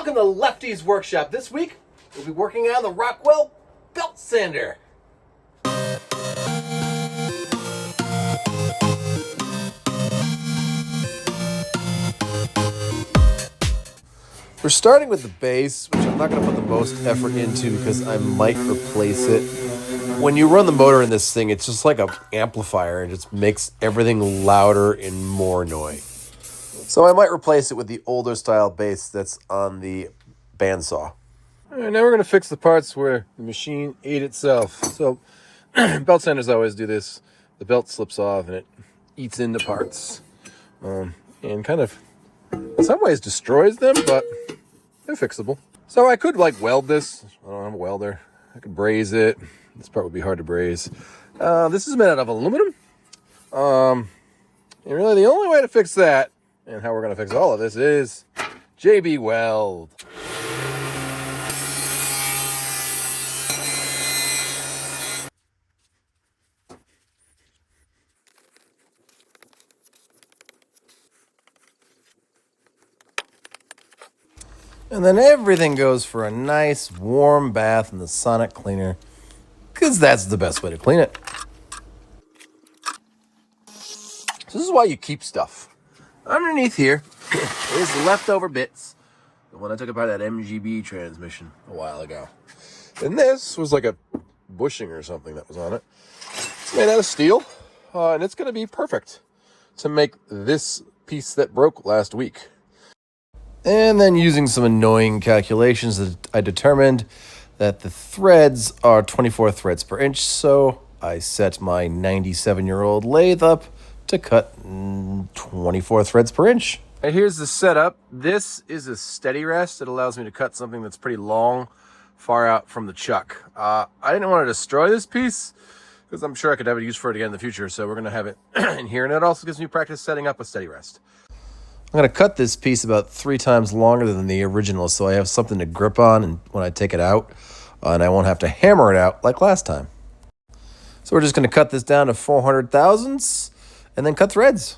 Welcome to Lefty's Workshop. This week, we'll be working on the Rockwell Belt Sander. We're starting with the base, which I'm not going to put the most effort into because I might replace it. When you run the motor in this thing, it's just like an amplifier. It just makes everything louder and more annoying. So I might replace it with the older style base that's on the bandsaw. All right, now we're going to fix the parts where the machine ate itself. So belt sanders always do this. The belt slips off and it eats into parts. And kind of, in some ways, destroys them, but they're fixable. So I could weld this. I don't have a welder. I could braze it. This part would be hard to braze. This is made out of aluminum. And really the only way to fix that, and how we're going to fix all of this, is JB Weld. And then everything goes for a nice warm bath in the Sonic Cleaner, because that's the best way to clean it. So this is why you keep stuff. Underneath here is the leftover bits, the one I took apart that MGB transmission a while ago. And this was like a bushing or something that was on it. It's made out of steel, and it's going to be perfect to make this piece that broke last week. And then using some annoying calculations, I determined that the threads are 24 threads per inch, so I set my 97-year-old lathe up to cut 24 threads per inch. Right, here's the setup. This is a steady rest. It allows me to cut something that's pretty long, far out from the chuck. I didn't want to destroy this piece, because I'm sure I could have a use for it again in the future, so we're going to have it in here, and it also gives me practice setting up a steady rest. I'm going to cut this piece about 3 times longer than the original so I have something to grip on and when I take it out, and I won't have to hammer it out like last time. So we're just going to cut this down to 400 thousandths and then cut threads.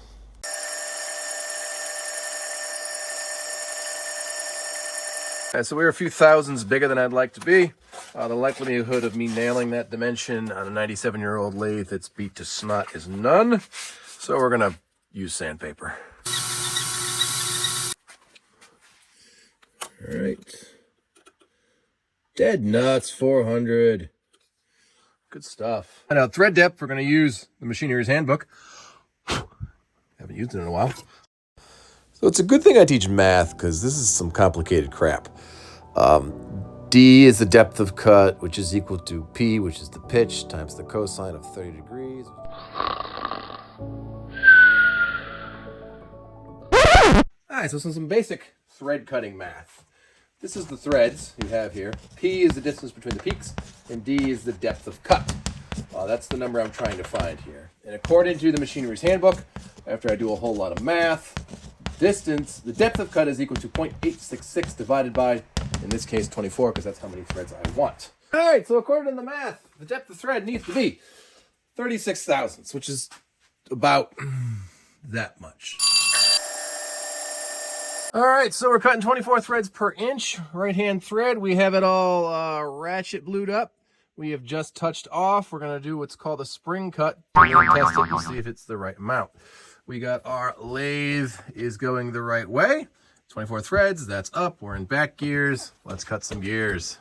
All right, so we're a few thousandths bigger than I'd like to be. The likelihood of me nailing that dimension on a 97-year-old lathe that's beat to snot is none. So we're going to use sandpaper. All right. Dead nuts, 400. Good stuff. Now, thread depth, we're going to use the Machinery's Handbook. Haven't used it in a while. So it's a good thing I teach math, because this is some complicated crap. D is the depth of cut, which is equal to P, which is the pitch, times the cosine of 30 degrees. All right, so some basic thread cutting math. This is the threads you have here. P is the distance between the peaks, and D is the depth of cut. That's the number I'm trying to find here. And according to the Machinery's Handbook, after I do a whole lot of math, the depth of cut is equal to 0.866 divided by, in this case, 24, because that's how many threads I want. All right, so according to the math, the depth of thread needs to be 36 thousandths, which is about that much. All right, so we're cutting 24 threads per inch. Right-hand thread, we have it all ratchet blued up. We have just touched off. We're going to do what's called a spring cut. We're going to test it and see if it's the right amount. We got our lathe is going the right way. 24 threads, that's up. We're in back gears. Let's cut some gears.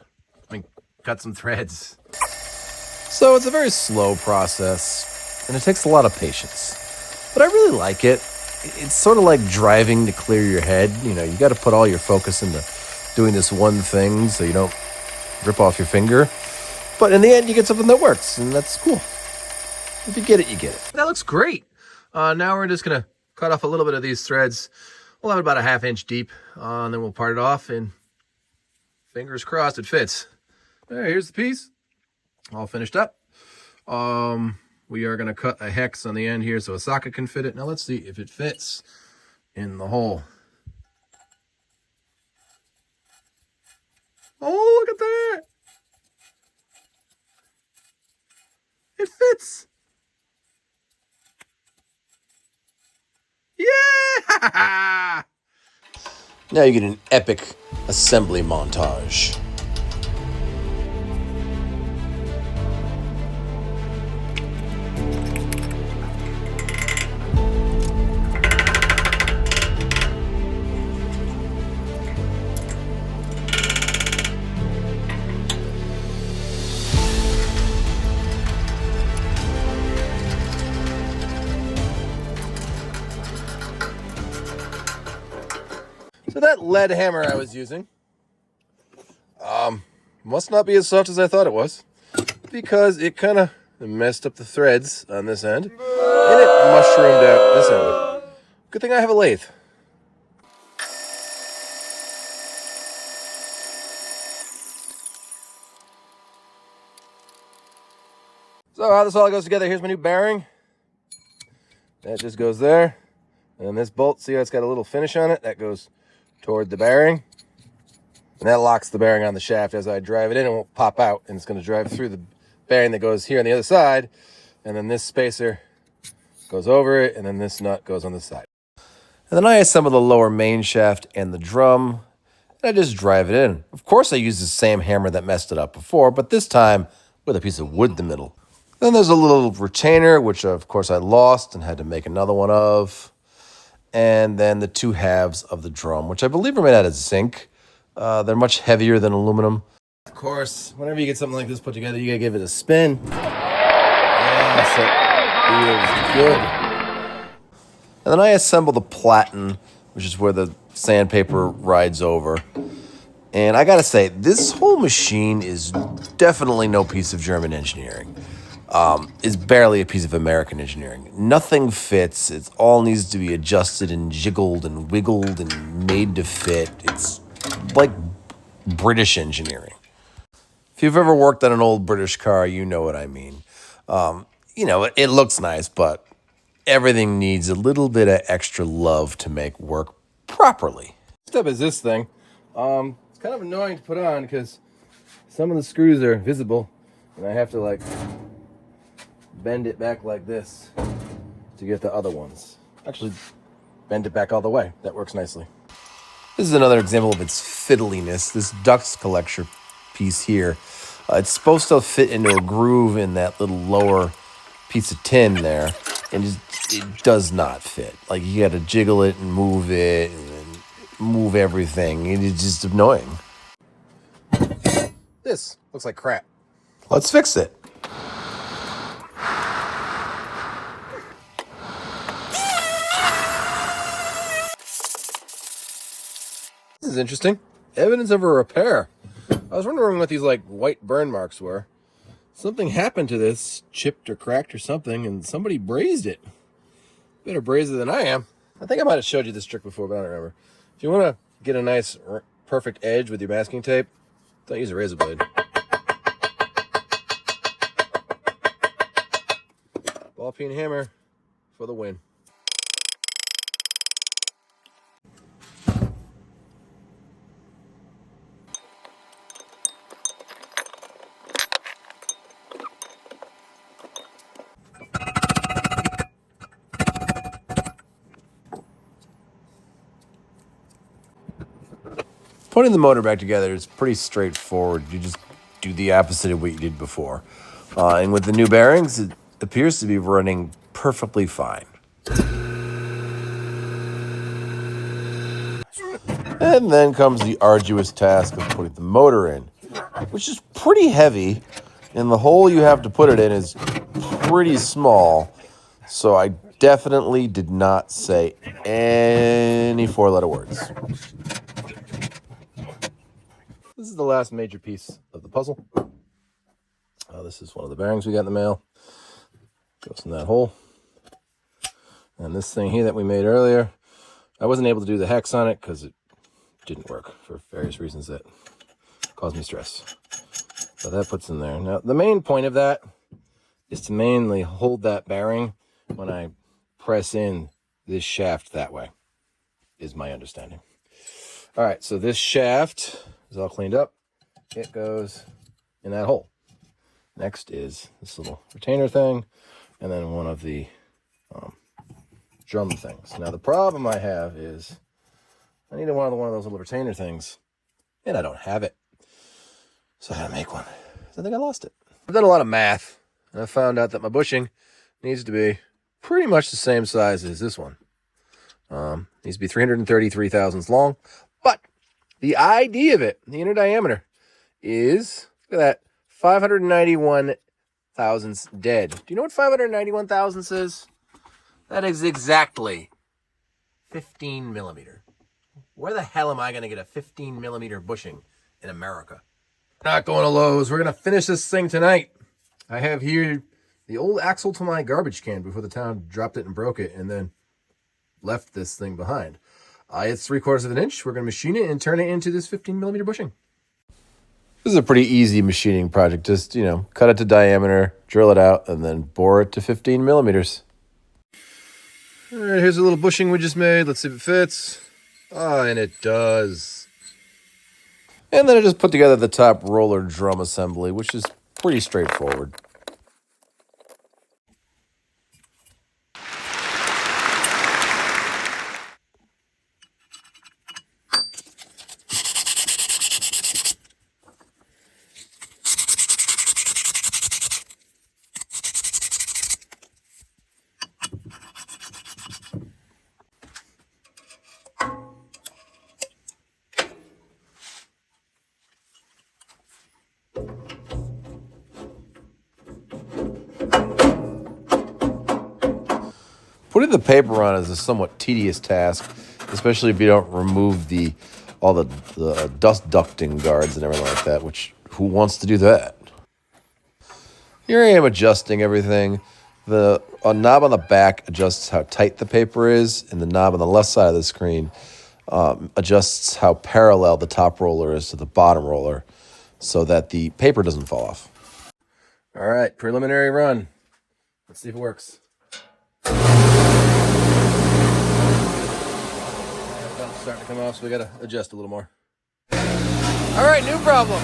Cut some threads. So it's a very slow process, and it takes a lot of patience. But I really like it. It's sort of like driving to clear your head. You know, you got to put all your focus into doing this one thing so you don't rip off your finger. But in the end, you get something that works, and that's cool. If you get it, you get it. That looks great. Now we're just going to cut off a little bit of these threads. We'll have it about a 1/2 inch deep, and then we'll part it off, and fingers crossed it fits. All right, here's the piece. All finished up. We are going to cut a hex on the end here so a socket can fit it. Now let's see if it fits in the hole. Oh, look at that. It fits. Yeah! Now you get an epic assembly montage. So that lead hammer I was using must not be as soft as I thought it was, because it kind of messed up the threads on this end, and it mushroomed out this end. Good thing I have a lathe. So how this all goes together, here's my new bearing. That just goes there. And this bolt, see how it's got a little finish on it? That goes toward the bearing. And that locks the bearing on the shaft. As I drive it in, it won't pop out. And it's going to drive through the bearing that goes here on the other side. And then this spacer goes over it. And then this nut goes on this side. And then I assemble the lower main shaft and the drum. And I just drive it in. Of course, I use the same hammer that messed it up before, but this time with a piece of wood in the middle. Then there's a little retainer, which of course I lost and had to make another one of. And then the two halves of the drum, which I believe are made out of zinc. They're much heavier than aluminum. Of course, whenever you get something like this put together, you gotta give it a spin. Yes, it feels good. And then I assemble the platen, which is where the sandpaper rides over. And I gotta say, this whole machine is definitely no piece of German engineering. It's barely a piece of American engineering. Nothing fits. It all needs to be adjusted and jiggled and wiggled and made to fit. It's like British engineering. If you've ever worked on an old British car, you know what I mean. It looks nice, but everything needs a little bit of extra love to make work properly. Next up is this thing. It's kind of annoying to put on because some of the screws are visible, and I have to bend it back like this to get the other ones. Actually, bend it back all the way. That works nicely. This is another example of its fiddliness. This dust collector piece here, it's supposed to fit into a groove in that little lower piece of tin there, and it does not fit. You got to jiggle it and move it and move everything. It's just annoying. This looks like crap. Let's fix it. This is interesting. Evidence of a repair. I was wondering what these white burn marks were. Something happened to this, chipped or cracked or something, and somebody brazed it. Better braze it than I am. I think I might have showed you this trick before, but I don't remember. If you want to get a nice, perfect edge with your masking tape, don't use a razor blade. Ball peen hammer for the win. Putting the motor back together is pretty straightforward. You just do the opposite of what you did before. And with the new bearings, it appears to be running perfectly fine. And then comes the arduous task of putting the motor in, which is pretty heavy, and the hole you have to put it in is pretty small. So I definitely did not say any four-letter words. This is the last major piece of the puzzle. This is one of the bearings we got in the mail. Goes in that hole. And this thing here that we made earlier, I wasn't able to do the hex on it because it didn't work for various reasons that caused me stress. So that puts in there. Now, the main point of that is to mainly hold that bearing when I press in this shaft that way, is my understanding. All right, so this shaft is all cleaned up. It goes in that hole. Next is this little retainer thing, and then one of the drum things. Now, the problem I have is I needed one of those little retainer things, and I don't have it. So I gotta make one. I think I lost it. I've done a lot of math, and I found out that my bushing needs to be pretty much the same size as this one. Needs to be 333 thousandths long, but the idea of it, the inner diameter, is, look at that, 591 thousandths dead. Do you know what 591 thousandths is? That is exactly 15 millimeter. Where the hell am I going to get a 15 millimeter bushing in America? Not going to Lowe's. We're going to finish this thing tonight. I have here the old axle to my garbage can before the town dropped it and broke it and then left this thing behind. It's 3/4 of an inch. We're going to machine it and turn it into this 15 millimeter bushing. This is a pretty easy machining project. Just, cut it to diameter, drill it out, and then bore it to 15 millimeters. All right, here's a little bushing we just made. Let's see if it fits. And it does. And then I just put together the top roller drum assembly, which is pretty straightforward. Putting the paper on is a somewhat tedious task, especially if you don't remove all the dust ducting guards and everything like that, which, who wants to do that? Here I am adjusting everything. The knob on the back adjusts how tight the paper is, and the knob on the left side of the screen adjusts how parallel the top roller is to the bottom roller so that the paper doesn't fall off. All right, preliminary run. Let's see if it works. Starting to come off, so we gotta adjust a little more. All right, new problem.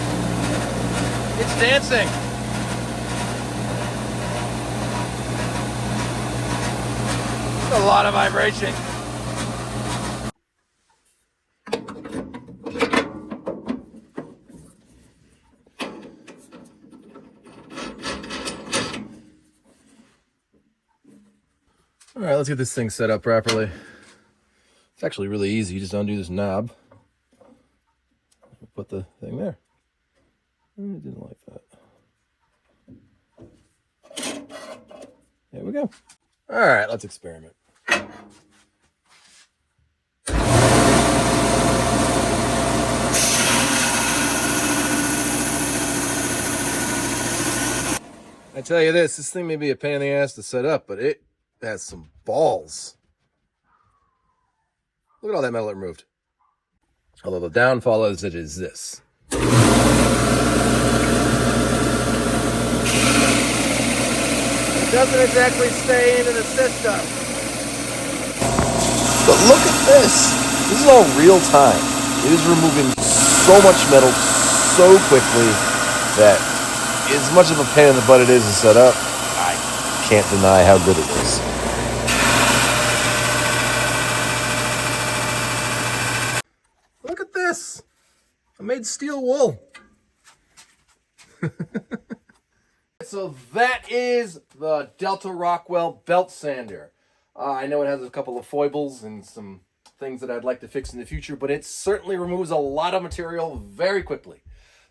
It's dancing. It's a lot of vibration. All right, let's get this thing set up properly. It's actually really easy. You just undo this knob. Put the thing there. I didn't like that. There we go. All right, let's experiment. I tell you this thing may be a pain in the ass to set up, but it has some balls. Look at all that metal it removed. Although the downfall is it is this. It doesn't exactly stay into the system. But look at this. This is all real time. It is removing so much metal so quickly that as much of a pain in the butt it is to set up, I can't deny how good it is. Look at this. I made steel wool. So that is the Delta Rockwell belt sander. I know it has a couple of foibles and some things that I'd like to fix in the future, but it certainly removes a lot of material very quickly.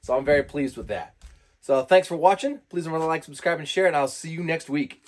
So I'm very pleased with that. So thanks for watching. Please remember to like, subscribe, and share, and I'll see you next week.